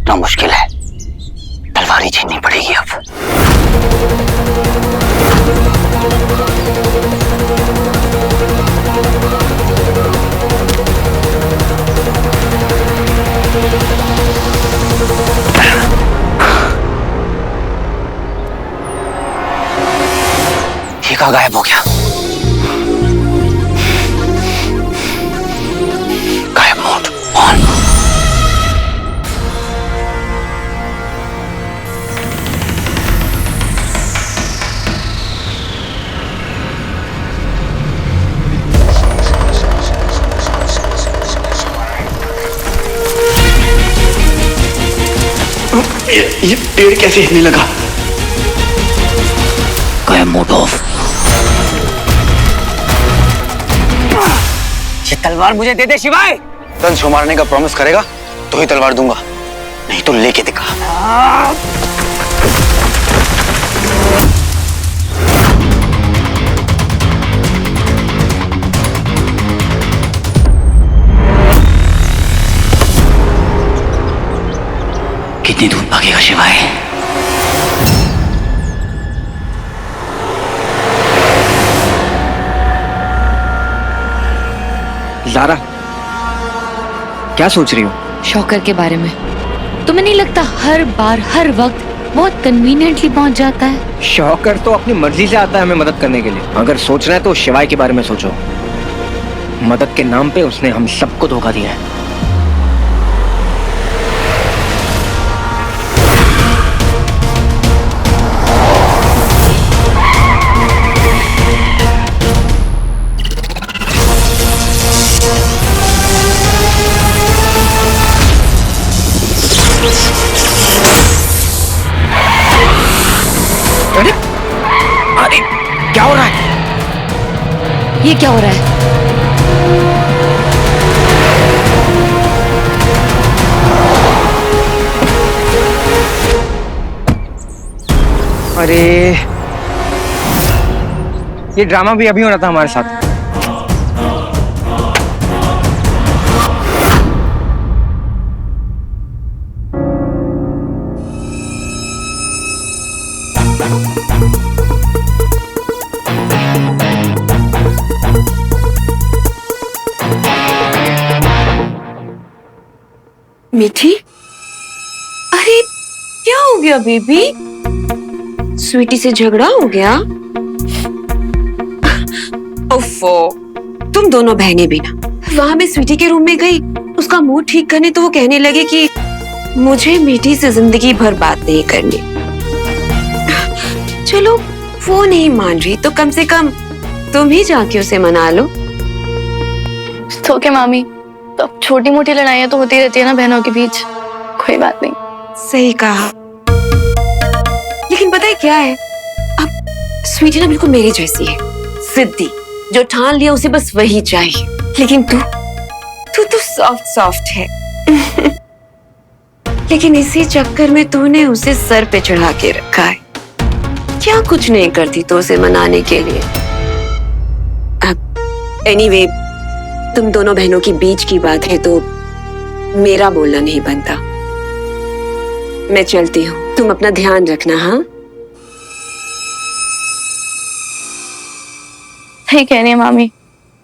रोकना मुश्किल है, तलवार छीननी पड़ेगी अब। ये कहाँ गायब हो गया? गायब मोड ऑन। ये पेड़ कैसे हिलने लगा? गायब मोड ऑफ। ये तलवार मुझे दे दे शिवाय। दंश को मारने का प्रॉमिस करेगा तो ही तलवार दूंगा, नहीं तो लेके दिखा। कितनी दूर भागेगा शिवाय? ज़ारा, क्या सोच रही हो? शौकर के बारे में। तुम्हें नहीं लगता हर बार हर वक्त बहुत कन्वीनियंटली पहुंच जाता है? शौकर तो अपनी मर्जी से आता है हमें मदद करने के लिए। अगर सोचना है तो शिवाय के बारे में सोचो। मदद के नाम पे उसने हम सबको धोखा दिया है। अरे क्या हो रहा है? ये क्या हो रहा है? अरे ये ड्रामा भी अभी होना था हमारे साथ। मीठी, अरे क्या हो गया बेबी? स्वीटी से झगड़ा हो गया? ओफो, तुम दोनों बहनें भी ना। वहां मैं स्वीटी के रूम में गई, उसका मूड ठीक करने, तो वो कहने लगे कि मुझे मीठी से जिंदगी भर बात नहीं करनी। चलो वो नहीं मान रही तो कम से कम तुम ही जाके उसे मना लो। तो क्या मामी, तो छोटी मोटी लड़ाइयाँ तो होती रहती है ना बहनों के बीच, कोई बात नहीं। सही कहा, लेकिन पता है क्या है, अब स्वीटी ना बिल्कुल मेरी जैसी है, जिद्दी, जो ठान लिया उसे बस वही चाहिए। लेकिन तू तो सॉफ्ट सॉफ्ट है। लेकिन इसी चक्कर में तूने उसे सर पे चढ़ा के रखा है। क्या कुछ नहीं करती तो उसे मनाने के लिए। अब एनीवे, तुम दोनों बहनों की बीच की बात है तो मेरा बोलना नहीं बनता। मैं चलती हूँ, तुम अपना ध्यान रखना। हाँ, ठीक है नहीं मामी,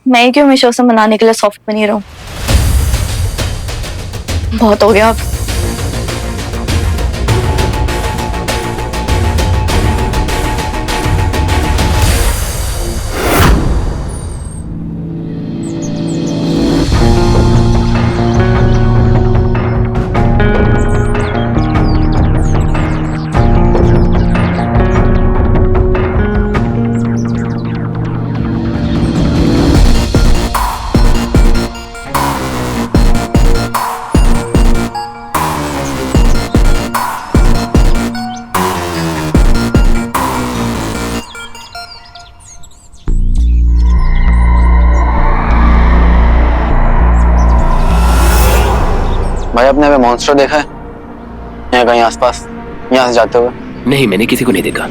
मैं ही क्यों हमेशा उसे मनाने के लिए सॉफ्ट बनी रहूं? बहुत हो गया अब। भाई आपने हमें मॉन्स्टर देखा है यहाँ कहीं आसपास, यहाँ से जाते हुए? नहीं, मैंने किसी को नहीं देखा।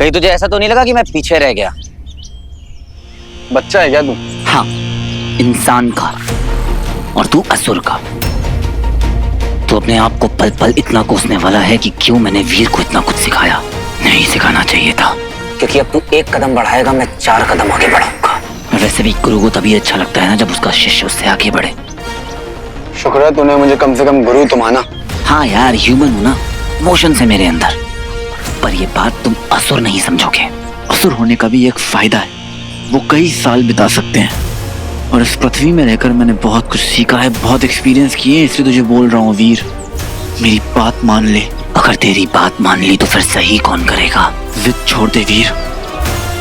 कहीं तुझे ऐसा तो नहीं लगा कि मैं पीछे रह गया? बच्चा है क्या तू? हाँ, इंसान का, और तू असुर का। तू अपने आप को पल पल इतना कोसने वाला है कि क्यों मैंने वीर को इतना कुछ सिखाया। नहीं सिखाना चाहिए था, क्योंकि अब तू एक कदम बढ़ाएगा, मैं 4 कदम आगे बढ़ाऊंगा। वैसे भी गुरु को तभी अच्छा लगता है ना जब उसका शिष्य उससे आगे बढ़े। शुक्र है तूने मुझे कम से कम गुरु तो माना। हाँ यार, ह्यूमन हूं ना, इमोशंस है मेरे अंदर। पर ये बात तुम असुर नहीं समझोगे। असुर होने का भी एक फायदा है, वो कई साल बिता सकते हैं। और इस पृथ्वी में रहकर मैंने बहुत कुछ सीखा है, बहुत एक्सपीरियंस किए, इसलिए तुझे बोल रहा हूँ वीर, मेरी बात मान ले। अगर तेरी बात मान ली तो फिर सही कौन करेगा? जिद छोड़ दे वीर,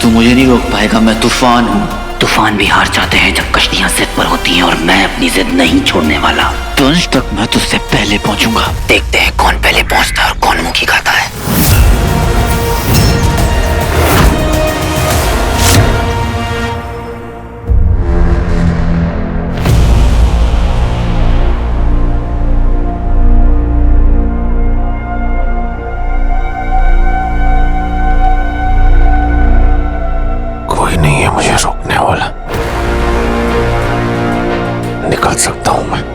तू मुझे नहीं रोक पाएगा, मैं तूफान हूँ। तूफान भी हार जाते हैं जब कश्तियां जिद पर होती हैं, और मैं अपनी जिद नहीं छोड़ने वाला। दंश तक मैं तुझसे पहले पहुंचूंगा। देखते हैं कौन पहले पहुंचता है और कौन मुंह की खाता है। कोई नहीं है मुझे रोकने वाला, निकल सकता हूं मैं।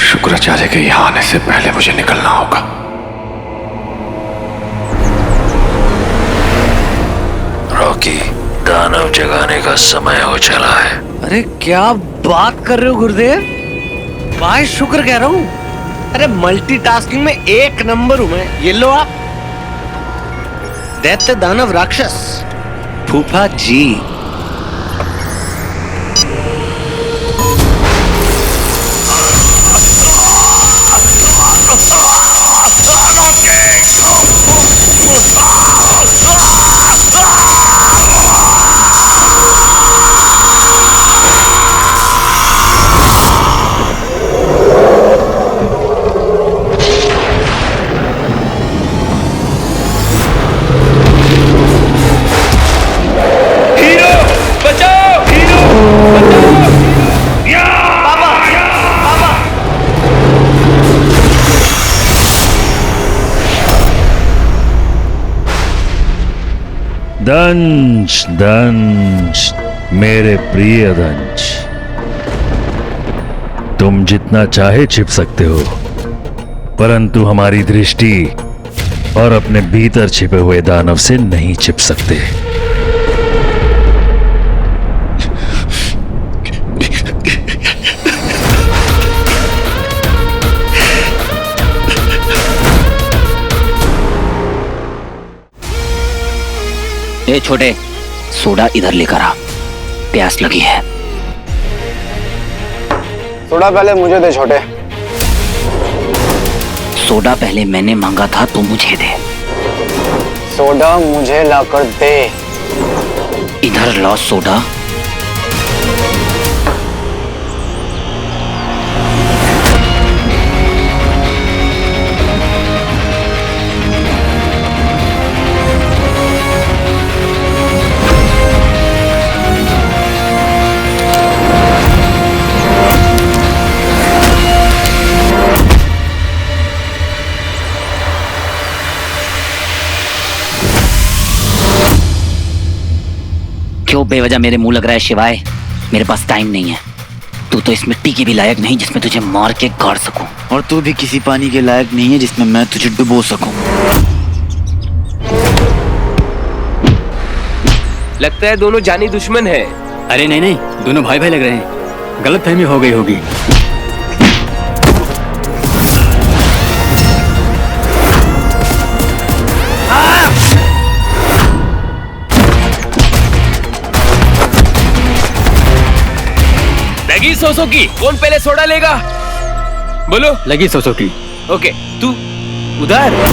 शुक्राचार्य के यहां आने से पहले मुझे निकलना होगा। रॉकी, दानव जगाने का समय हो चला है। अरे क्या बात कर रहे हो गुरुदेव? भाई शुक्र कह रहा हूँ। अरे मल्टीटास्किंग में 1 नंबर हूं मैं। ये लो आप, दैत्य दानव राक्षस। फूफा जी, दंश दंश, मेरे प्रिय दंश, तुम जितना चाहे छिप सकते हो, परंतु हमारी दृष्टि और अपने भीतर छिपे हुए दानव से नहीं छिप सकते। ए छोटे, सोडा इधर लेकर आ, प्यास लगी है। सोडा पहले मुझे दे छोटे। सोडा पहले मैंने मांगा था, तो मुझे दे। सोडा मुझे लाकर दे। इधर लो सोडा। क्यों बेवजह मेरे मुंह लग रहा है शिवाय? मेरे पास टाइम नहीं है। तू तो इस मिट्टी के भी लायक नहीं जिसमें तुझे मार के गाड़ सकूं। और तू भी किसी पानी के लायक नहीं है जिसमें मैं तुझे डुबो सकूं। लगता है दोनों जानी दुश्मन है। अरे नहीं नहीं, दोनों भाई भाई लग रहे हैं, गलतफहमी हो गई होगी। लगी 100 की, कौन पहले सोडा लेगा? बोलो। लगी 100 की। ओके तू उधर।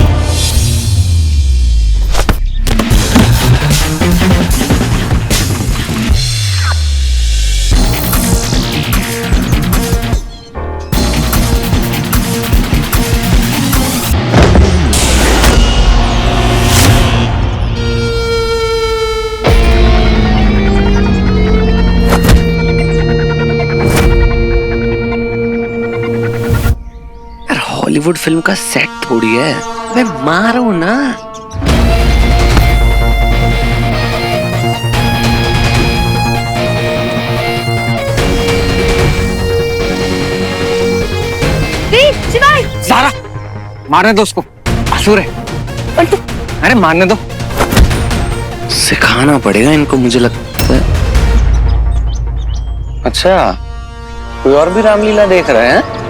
हॉलीवुड फिल्म का सेट थोड़ी है, मैं मार हूं ना। ज़ारा, मारने दो उसको, असुर है। अरे मारने दो। सिखाना पड़ेगा इनको, मुझे लगता है। अच्छा, कोई और भी रामलीला देख रहे हैं?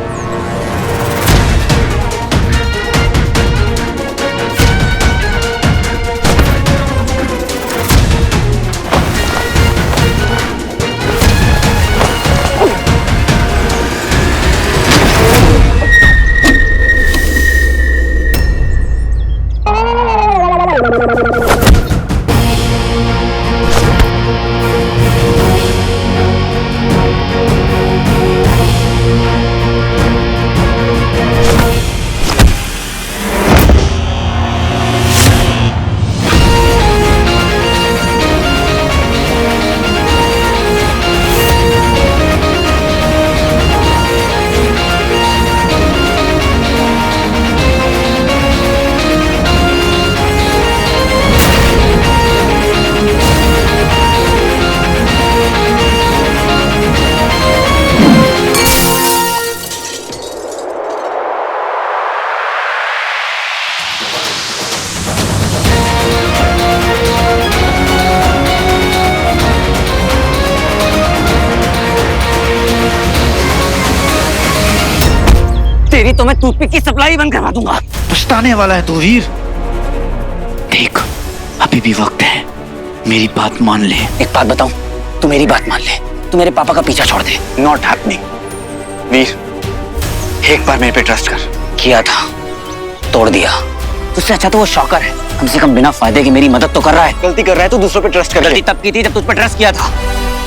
तेरी तो मैं टूथपिक की सप्लाई बंद करवा दूंगा। पछताने वाला है तू वीर। देख, अभी भी वक्त है, मेरी बात मान ले। एक बात बताऊं, तू मेरी बात मान ले, तू मेरे पापा का पीछा छोड़ दे। Not happening. वीर, एक बार मेरे पे ट्रस्ट कर। किया था, तोड़ दिया। तुझसे अच्छा तो वो शॉकर है, कम से कम बिना फायदे की मेरी मदद तो कर रहा है। गलती कर रहा है तो दूसरों पे ट्रस्ट कर। गलती तब की थी जब तुझ पर ट्रस्ट किया था।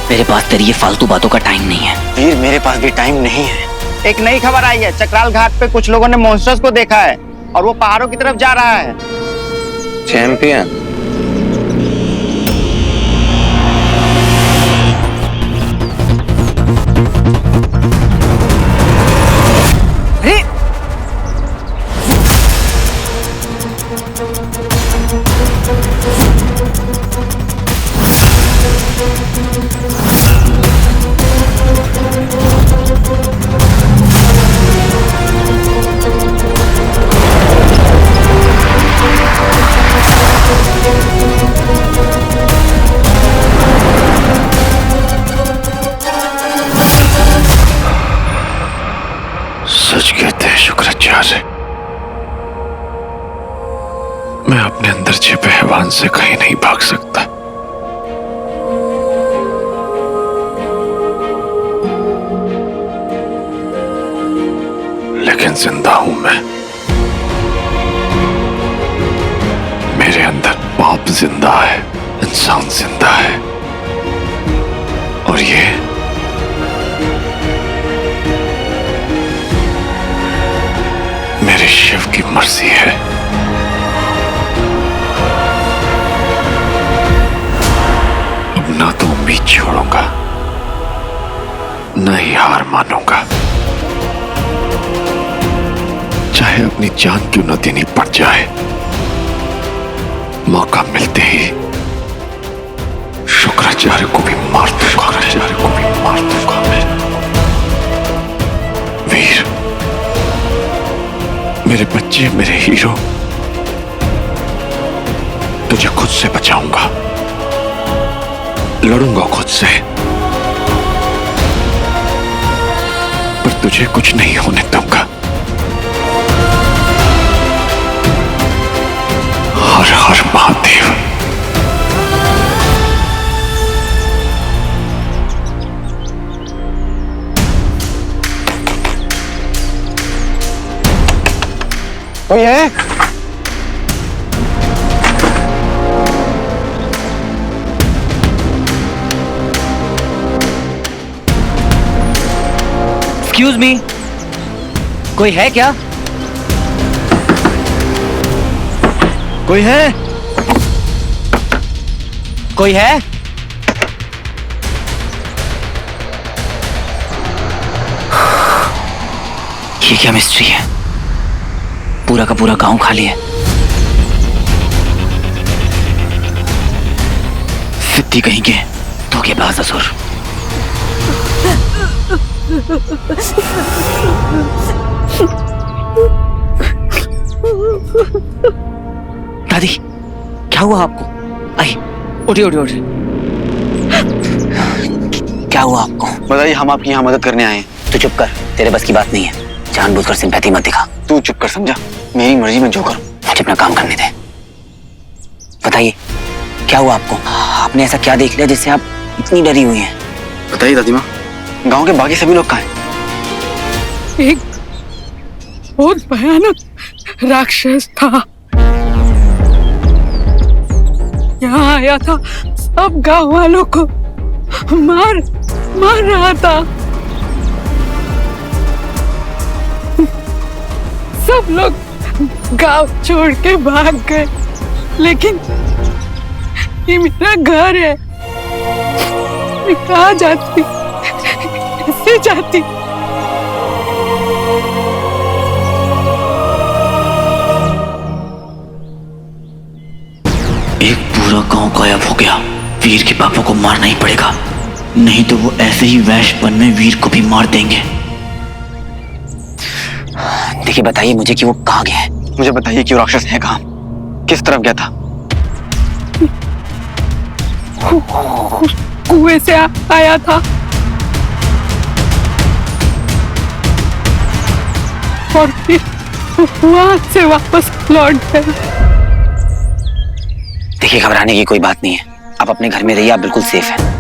मेरे पास तेरी ये फालतू बातों का टाइम नहीं है। वीर, मेरे पास भी टाइम नहीं है। एक नई खबर आई है, चक्राल घाट पे कुछ लोगों ने मॉन्स्टर्स को देखा है और वो पहाड़ों की तरफ जा रहा है। चैंपियन, सच कहते हैं शुक्राचार्य, मैं अपने अंदर छिपे हैवान से कहीं नहीं भाग सकता। लेकिन जिंदा हूं मैं। मेरे अंदर पाप जिंदा है, इंसान जिंदा है, और ये मेरे शिव की मर्जी है। अब ना तो उम्मीद छोड़ूंगा, न ही हार मानूंगा, चाहे अपनी जान क्यों न देनी पड़ जाए। मौका मिलते ही शुक्राचार्य को भी मार दूंगा, शुक्राचार्य को भी मार दूंगा मैं। वीर, मेरे बच्चे, मेरे हीरो, तुझे खुद से बचाऊंगा, लड़ूंगा खुद से, पर तुझे कुछ नहीं होने दूंगा। हर हर महादेव। कोई है? एक्सक्यूज मी, कोई है क्या? कोई है? कोई है? ये क्या मिस्ट्री है? पूरा का पूरा गांव खाली है। सिद्धि कहीं के धोखेबाज असुर। दादी, क्या हुआ आपको? आई, उठिए उठिए उठिए। क्या हुआ आपको? बताइए, हम आपकी यहाँ मदद करने आए हैं। तू चुप कर, तेरे बस की बात नहीं है। जानबूझकर सिंपैथी मत दिखा। तू चुप कर, समझा? मेरी मर्जी में जो करूं। मुझे अपना काम करने दे। बताइए, क्या हुआ आपको? आपने ऐसा क्या देख लिया जिससे आप इतनी डरी हुई हैं? बताइए दादी माँ, गांव के बाकी सभी लोग कहाँ हैं? एक बहुत भयानक राक्षस था, यहाँ आया था, सब गांव वालों को मार रहा था। सब लोग गांव छोड़ के भाग गए, लेकिन ये मेरा घर है, मैं कहाँ जाती, कैसे जाती? एक पूरा गांव गायब हो गया। वीर के पापा को मारना ही पड़ेगा, नहीं तो वो ऐसे ही वैश्यपन में वीर को भी मार देंगे। देखिए, बताइए मुझे कि वो कहाँ गया है। मुझे बताइए कि वो राक्षस है कहाँ, किस तरफ गया था? कुएं से आया था और फिर वहां से वापस लौट गया। देखिए, घबराने की कोई बात नहीं है। आप अपने घर में रहिए, आप बिल्कुल सेफ हैं।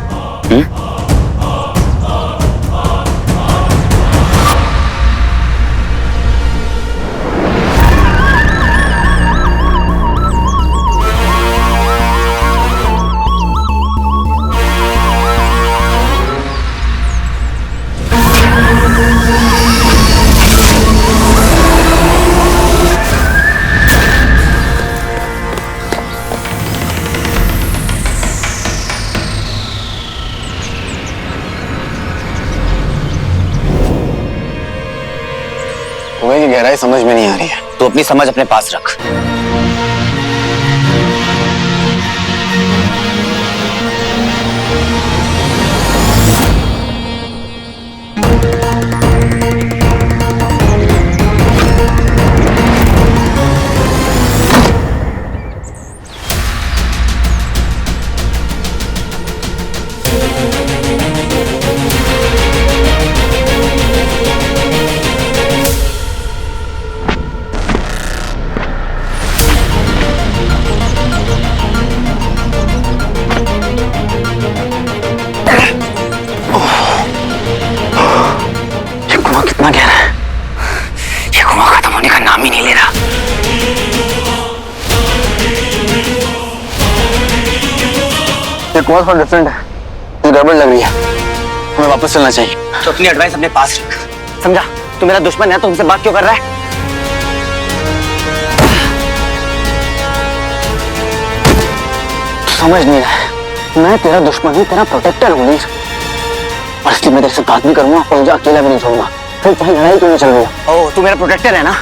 कुएं की गहराई समझ में नहीं आ रही है। तो अपनी समझ अपने पास रख। कितना गहरा है? ये कुआं खत्म होने का नाम ही नहीं ले रहा। ये कुआं थोड़ा डिफरेंट है, ये गड़बड़ लग रही है। हमें वापस चलना चाहिए। तो अपनी एडवाइस अपने पास रख, समझा? तू मेरा दुश्मन है तो हमसे बात क्यों कर रहा है? समझ नहीं रहा है, मैं तेरा दुश्मन हूँ, तेरा प्रोटेक्टर हूँ वीर। और इसलिए मैं तेरे से बात भी करूंगा और तुझे अकेला भी नहीं छोड़ूंगा। फिर चाहे लड़ाई क्यों नहीं चल रही है। ओ, तू मेरा प्रोटेक्टर है ना?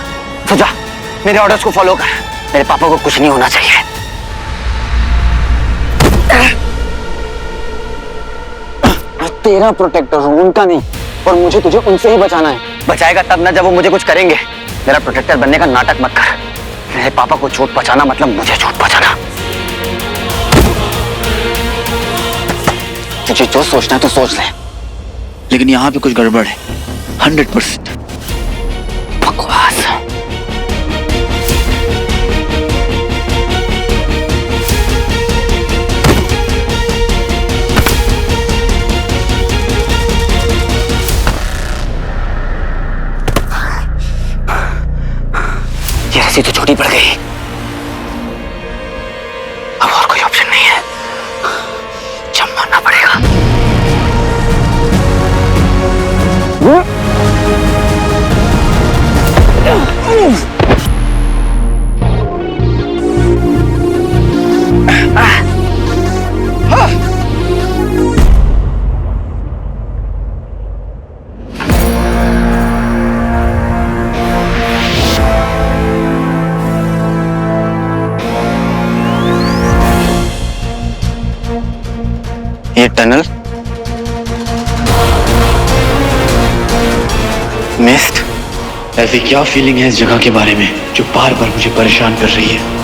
तो जा, मेरे ऑर्डर्स को फॉलो कर। मेरे पापा को कुछ नहीं होना चाहिए। मैं तेरा प्रोटेक्टर हूँ, उनका नहीं। और मुझे तुझे उनसे ही बचाना है। बचाएगा तब ना जब वो मुझे कुछ करेंगे। मेरा प्रोटेक्टर बनने का नाटक मत कर। मेरे पापा को चोट पहुंचाना मतलब मुझे चोट पहुंचाना। तुझे जो सोचना है तो सोच ले, लेकिन यहाँ पे कुछ गड़बड़ है। 100%। बकवास। ये रस्सी पड़ गई। अब और कोई ऑप्शन नहीं है, जंप मारना पड़ेगा। ये टनल मिस्ट, ऐसी क्या फीलिंग है इस जगह के बारे में जो बार बार मुझे परेशान कर रही है?